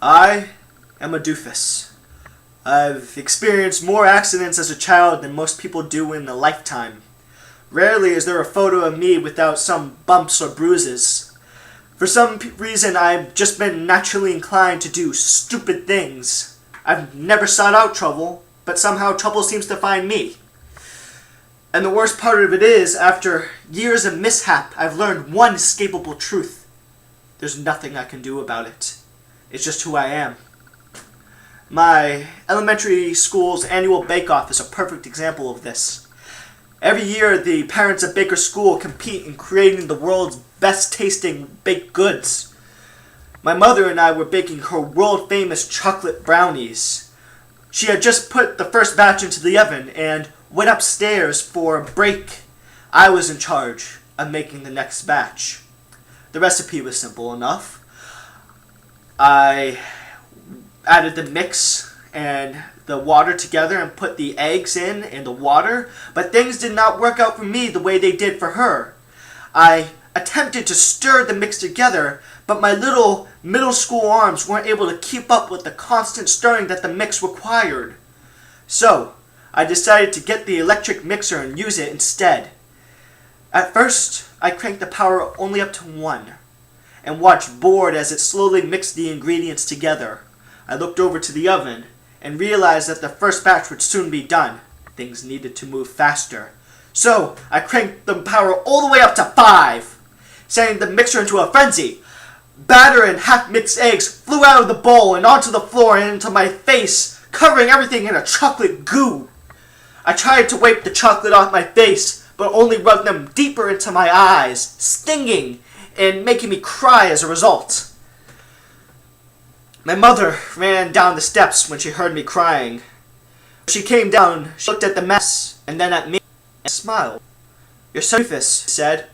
I am a doofus. I've experienced more accidents as a child than most people do in a lifetime. Rarely is there a photo of me without some bumps or bruises. For some reason, I've just been naturally inclined to do stupid things. I've never sought out trouble, but somehow trouble seems to find me. And the worst part of it is, after years of mishap, I've learned one inescapable truth. There's nothing I can do about it. It's just who I am. My elementary school's annual bake-off is a perfect example of this. Every year, the parents at Baker's School compete in creating the world's best-tasting baked goods. My mother and I were baking her world-famous chocolate brownies. She had just put the first batch into the oven and went upstairs for a break. I was in charge of making the next batch. The recipe was simple enough. I added the mix and the water together and put the eggs in the water, but things did not work out for me the way they did for her. I attempted to stir the mix together, but my little middle school arms weren't able to keep up with the constant stirring that the mix required. So, I decided to get the electric mixer and use it instead. At first, I cranked the power only up to 1, and watched bored as it slowly mixed the ingredients together. I looked over to the oven, and realized that the first batch would soon be done. Things needed to move faster. So, I cranked the power all the way up to 5, sending the mixer into a frenzy. Batter and half-mixed eggs flew out of the bowl and onto the floor and into my face, covering everything in a chocolate goo. I tried to wipe the chocolate off my face, but only rubbed them deeper into my eyes, stinging and making me cry as a result. My mother ran down the steps when she heard me crying. She came down, she looked at the mess, and then at me, and smiled. "You're so Doofus," she said.